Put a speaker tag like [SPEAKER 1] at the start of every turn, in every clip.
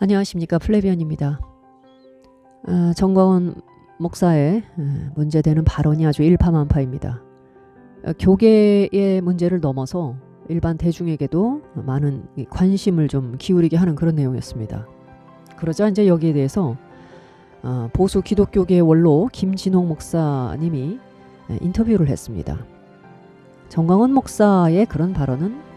[SPEAKER 1] 안녕하십니까, 플레비언입니다. 정광훈 목사의 문제되는 발언이 아주 일파만파입니다. 교계의 문제를 넘어서 일반 대중에게도 많은 관심을 좀 기울이게 하는 그런 내용이었습니다. 그러자 이제 여기에 대해서 보수 기독교계의 원로 김진홍 목사님이 인터뷰를 했습니다. 정광훈 목사의 그런 발언은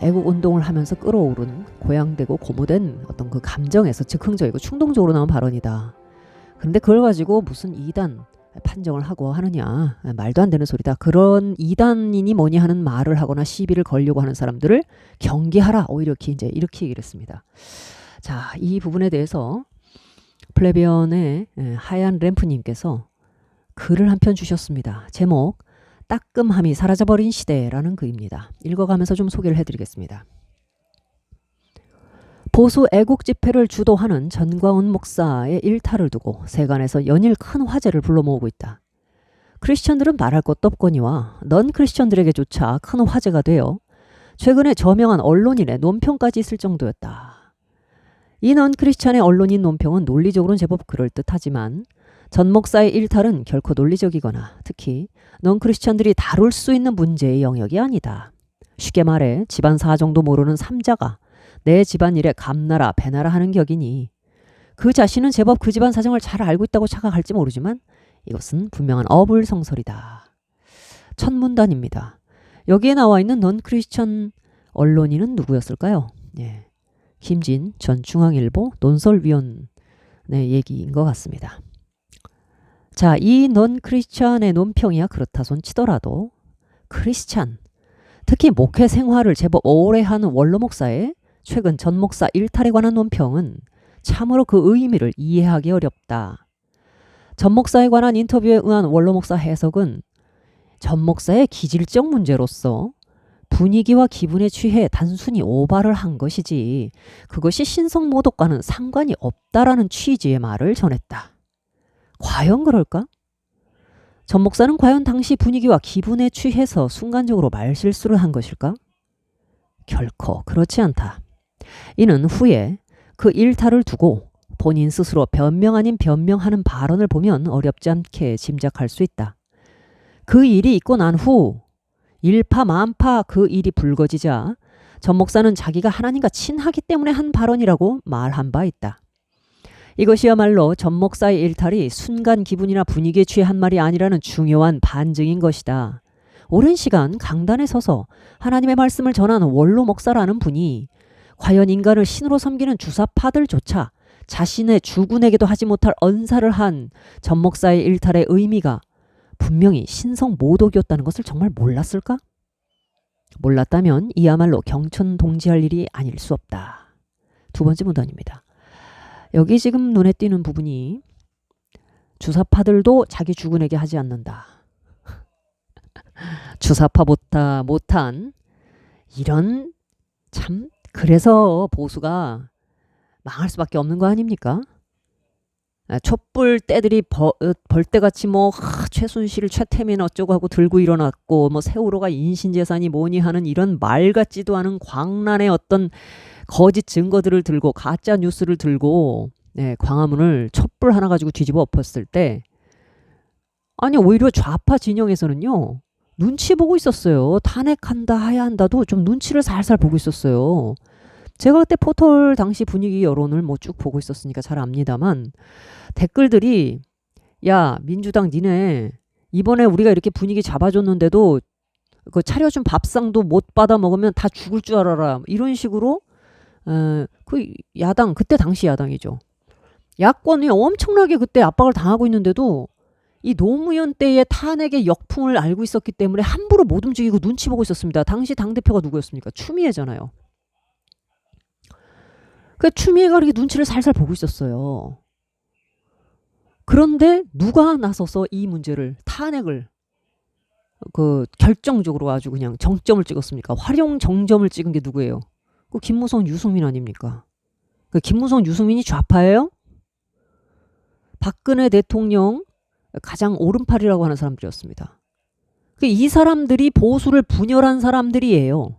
[SPEAKER 1] 애국 운동을 하면서 끌어오른 고양되고 고무된 어떤 그 감정에서 즉흥적이고 충동적으로 나온 발언이다. 그런데 그걸 가지고 무슨 이단 판정을 하고 하느냐, 말도 안 되는 소리다. 그런 이단이니 뭐니 하는 말을 하거나 시비를 걸려고 하는 사람들을 경계하라. 오히려 이렇게 얘기를 했습니다. 자, 이 부분에 대해서 플레비언의 하얀 램프님께서 글을 한 편 주셨습니다. 제목 따끔함이 사라져버린 시대라는 글입니다. 읽어가면서 좀 소개를 해드리겠습니다. 보수 애국 집회를 주도하는 전광훈 목사의 일탈을 두고 세간에서 연일 큰 화제를 불러 모으고 있다. 크리스천들은 말할 것도 없거니와 넌 크리스천들에게조차 큰 화제가 되어 최근에 저명한 언론인의 논평까지 있을 정도였다. 이 넌 크리스천의 언론인 논평은 논리적으로는 제법 그럴듯하지만 전 목사의 일탈은 결코 논리적이거나 특히 넌 크리스천들이 다룰 수 있는 문제의 영역이 아니다. 쉽게 말해 집안 사정도 모르는 삼자가 내 집안일에 감나라 배나라 하는 격이니 그 자신은 제법 그 집안 사정을 잘 알고 있다고 착각할지 모르지만 이것은 분명한 어불성설이다. 첫 문단입니다. 여기에 나와 있는 넌 크리스천 언론인은 누구였을까요? 김진 전 중앙일보 논설위원의 얘기인 것 같습니다. 자, 이 넌 크리스찬의 논평이야 그렇다 손 치더라도 크리스찬, 특히 목회 생활을 제법 오래 하는 원로 목사의 최근 전 목사 일탈에 관한 논평은 참으로 그 의미를 이해하기 어렵다. 전 목사에 관한 인터뷰에 응한 원로 목사 해석은 전 목사의 기질적 문제로서 분위기와 기분에 취해 단순히 오바를 한 것이지 그것이 신성모독과는 상관이 없다라는 취지의 말을 전했다. 과연 그럴까? 전 목사는 과연 당시 분위기와 기분에 취해서 순간적으로 말실수를 한 것일까? 결코 그렇지 않다. 이는 후에 그 일탈을 두고 본인 스스로 변명 아닌 변명하는 발언을 보면 어렵지 않게 짐작할 수 있다. 그 일이 있고 난 후 일파만파 그 일이 불거지자 전 목사는 자기가 하나님과 친하기 때문에 한 발언이라고 말한 바 있다. 이것이야말로 전 목사의 일탈이 순간 기분이나 분위기에 취해 한 말이 아니라는 중요한 반증인 것이다. 오랜 시간 강단에 서서 하나님의 말씀을 전하는 원로 목사라는 분이 과연 인간을 신으로 섬기는 주사파들조차 자신의 주군에게도 하지 못할 언사를 한 전 목사의 일탈의 의미가 분명히 신성모독이었다는 것을 정말 몰랐을까? 몰랐다면 이야말로 경천동지할 일이 아닐 수 없다. 두 번째 문단입니다. 여기 지금 눈에 띄는 부분이 주사파들도 자기 주군에게 하지 않는다. 주사파보다 못한 이런 참 그래서 보수가 망할 수밖에 없는 거 아닙니까? 촛불 떼들이 벌떼같이 최순실, 최태민 어쩌고 하고 들고 일어났고 세월호가 인신재산이 뭐니 하는 이런 말 같지도 않은 광란의 어떤 거짓 증거들을 들고 가짜 뉴스를 들고 광화문을 촛불 하나 가지고 뒤집어 엎었을 때 아니 오히려 좌파 진영에서는요 눈치 보고 있었어요. 탄핵한다 하야 한다도 좀 눈치를 살살 보고 있었어요. 제가 그때 포털 당시 분위기 여론을 쭉 보고 있었으니까 잘 압니다만 댓글들이 야 민주당 니네 이번에 우리가 이렇게 분위기 잡아줬는데도 그 차려준 밥상도 못 받아 먹으면 다 죽을 줄 알아라 이런 식으로 그 야당 그때 당시 야당이죠. 야권이 엄청나게 그때 압박을 당하고 있는데도 이 노무현 때의 탄핵의 역풍을 알고 있었기 때문에 함부로 못 움직이고 눈치 보고 있었습니다. 당시 당대표가 누구였습니까? 추미애잖아요. 그 추미애가 그렇게 눈치를 살살 보고 있었어요. 그런데 누가 나서서 이 문제를 탄핵을 결정적으로 아주 그냥 정점을 찍었습니까? 활용 정점을 찍은 게 누구예요? 그 김무성, 유승민 아닙니까? 그 김무성, 유승민이 좌파예요? 박근혜 대통령 가장 오른팔이라고 하는 사람들이었습니다. 이 사람들이 보수를 분열한 사람들이에요.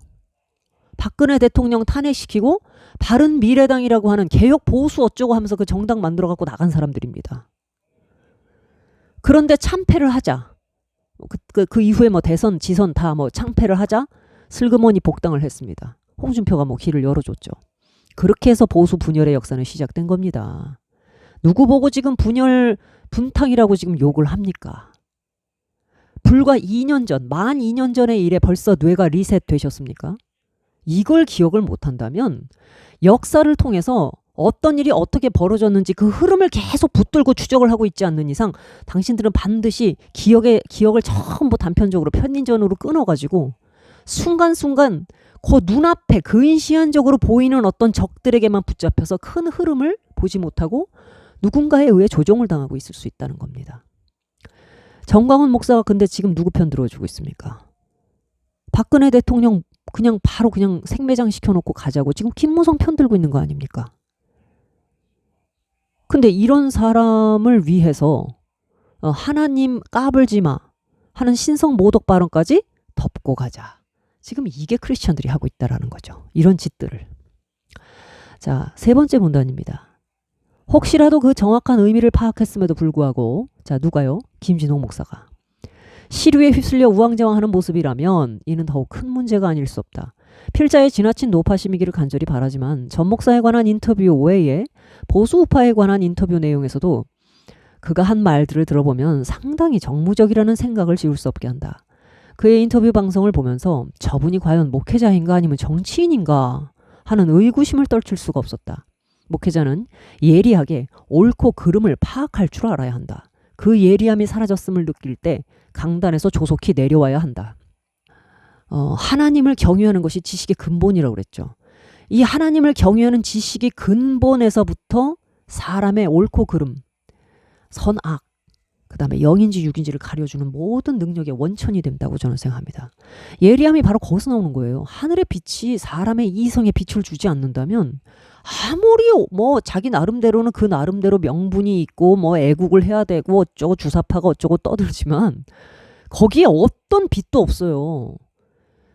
[SPEAKER 1] 박근혜 대통령 탄핵시키고 바른미래당이라고 하는 개혁 보수 어쩌고 하면서 그 정당 만들어 갖고 나간 사람들입니다. 그런데 참패를 하자. 그 이후에 뭐 대선, 지선 다 뭐 참패를 하자 슬그머니 복당을 했습니다. 홍준표가 뭐 길을 열어줬죠. 그렇게 해서 보수 분열의 역사는 시작된 겁니다. 누구 보고 지금 분열, 분탕이라고 지금 욕을 합니까? 불과 2년 전, 만 2년 전의 일에 벌써 뇌가 리셋되셨습니까? 이걸 기억을 못한다면 역사를 통해서 어떤 일이 어떻게 벌어졌는지 그 흐름을 계속 붙들고 추적을 하고 있지 않는 이상 당신들은 반드시 기억을 전부 단편적으로 편인전으로 끊어가지고 순간순간 그 눈앞에 근시안적으로 보이는 어떤 적들에게만 붙잡혀서 큰 흐름을 보지 못하고 누군가에 의해 조종을 당하고 있을 수 있다는 겁니다. 정광훈 목사가 근데 지금 누구 편 들어주고 있습니까? 박근혜 대통령 그냥 바로 그냥 생매장 시켜놓고 가자고 지금 김무성 편 들고 있는 거 아닙니까? 근데 이런 사람을 위해서 하나님 까불지 마 하는 신성 모독 발언까지 덮고 가자. 지금 이게 크리스천들이 하고 있다라는 거죠. 이런 짓들을. 자, 세 번째 문단입니다. 혹시라도 그 정확한 의미를 파악했음에도 불구하고 자, 누가요? 김진홍 목사가 시류에 휩쓸려 우왕좌왕하는 모습이라면 이는 더욱 큰 문제가 아닐 수 없다. 필자의 지나친 노파심이기를 간절히 바라지만 전 목사에 관한 인터뷰 외에 보수 우파에 관한 인터뷰 내용에서도 그가 한 말들을 들어보면 상당히 정무적이라는 생각을 지울 수 없게 한다. 그의 인터뷰 방송을 보면서 저분이 과연 목회자인가 아니면 정치인인가 하는 의구심을 떨칠 수가 없었다. 목회자는 예리하게 옳고 그름을 파악할 줄 알아야 한다. 그 예리함이 사라졌음을 느낄 때 강단에서 조속히 내려와야 한다. 하나님을 경외하는 것이 지식의 근본이라고 그랬죠. 이 하나님을 경외하는 지식의 근본에서부터 사람의 옳고 그름, 선악, 그 다음에 영인지 육인지를 가려주는 모든 능력의 원천이 된다고 저는 생각합니다. 예리함이 바로 거기서 나오는 거예요. 하늘의 빛이 사람의 이성에 빛을 주지 않는다면 아무리 뭐 자기 나름대로는 그 나름대로 명분이 있고 뭐 애국을 해야 되고 어쩌고 주사파가 어쩌고 떠들지만 거기에 어떤 빛도 없어요.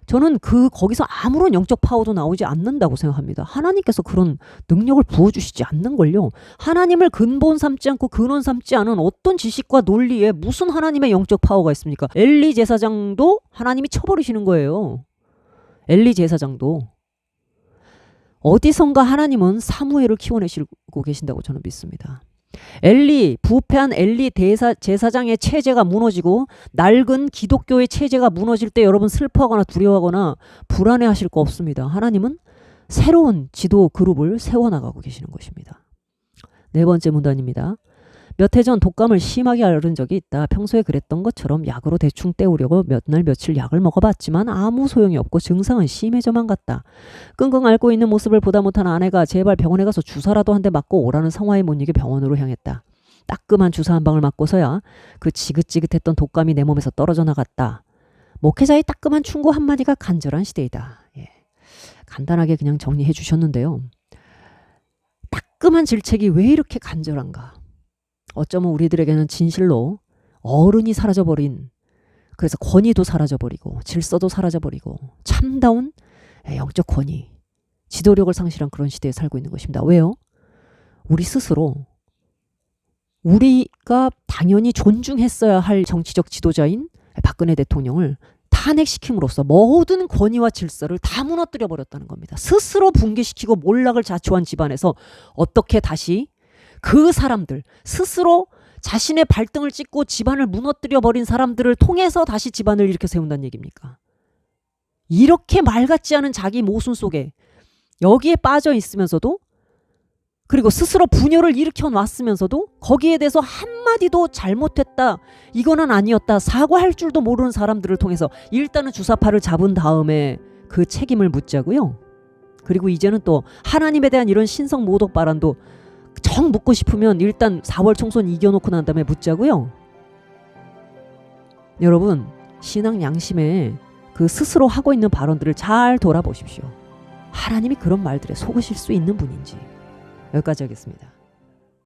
[SPEAKER 1] 저는 거기서 아무런 영적 파워도 나오지 않는다고 생각합니다. 하나님께서 그런 능력을 부어주시지 않는걸요. 하나님을 근본 삼지 않고 근원 삼지 않은 어떤 지식과 논리에 무슨 하나님의 영적 파워가 있습니까? 엘리 제사장도 하나님이 쳐버리시는 거예요. 엘리 제사장도. 어디선가 하나님은 사무엘을 키워내시고 계신다고 저는 믿습니다. 부패한 엘리 제사장의 체제가 무너지고 낡은 기독교의 체제가 무너질 때 여러분 슬퍼하거나 두려워하거나 불안해하실 거 없습니다. 하나님은 새로운 지도 그룹을 세워나가고 계시는 것입니다. 네 번째 문단입니다. 몇 해 전 독감을 심하게 앓은 적이 있다. 평소에 그랬던 것처럼 약으로 대충 때우려고 몇 날 며칠 약을 먹어봤지만 아무 소용이 없고 증상은 심해져만 갔다. 끙끙 앓고 있는 모습을 보다 못한 아내가 제발 병원에 가서 주사라도 한 대 맞고 오라는 성화에 못 이겨 병원으로 향했다. 따끔한 주사 한 방울 맞고서야 그 지긋지긋했던 독감이 내 몸에서 떨어져 나갔다. 목회자의 따끔한 충고 한마디가 간절한 시대이다. 예. 간단하게 그냥 정리해 주셨는데요. 따끔한 질책이 왜 이렇게 간절한가? 어쩌면 우리들에게는 진실로 어른이 사라져버린, 그래서 권위도 사라져버리고 질서도 사라져버리고 참다운 영적 권위, 지도력을 상실한 그런 시대에 살고 있는 것입니다. 왜요? 우리 스스로 우리가 당연히 존중했어야 할 정치적 지도자인 박근혜 대통령을 탄핵시킴으로써 모든 권위와 질서를 다 무너뜨려 버렸다는 겁니다. 스스로 붕괴시키고 몰락을 자초한 집안에서 어떻게 다시 그 사람들, 스스로 자신의 발등을 찍고 집안을 무너뜨려 버린 사람들을 통해서 다시 집안을 일으켜 세운다는 얘기입니까? 이렇게 말 같지 않은 자기 모순 속에 여기에 빠져 있으면서도, 그리고 스스로 분열을 일으켜 놨으면서도 거기에 대해서 한마디도 잘못했다, 이거는 아니었다, 사과할 줄도 모르는 사람들을 통해서 일단은 주사파를 잡은 다음에 그 책임을 묻자고요. 그리고 이제는 또 하나님에 대한 이런 신성 모독 발언도 정 묻고 싶으면 일단 4월 총선 이겨놓고 난 다음에 묻자고요. 여러분, 신앙 양심에 그 스스로 하고 있는 발언들을 잘 돌아보십시오. 하나님이 그런 말들에 속으실 수 있는 분인지. 여기까지 하겠습니다.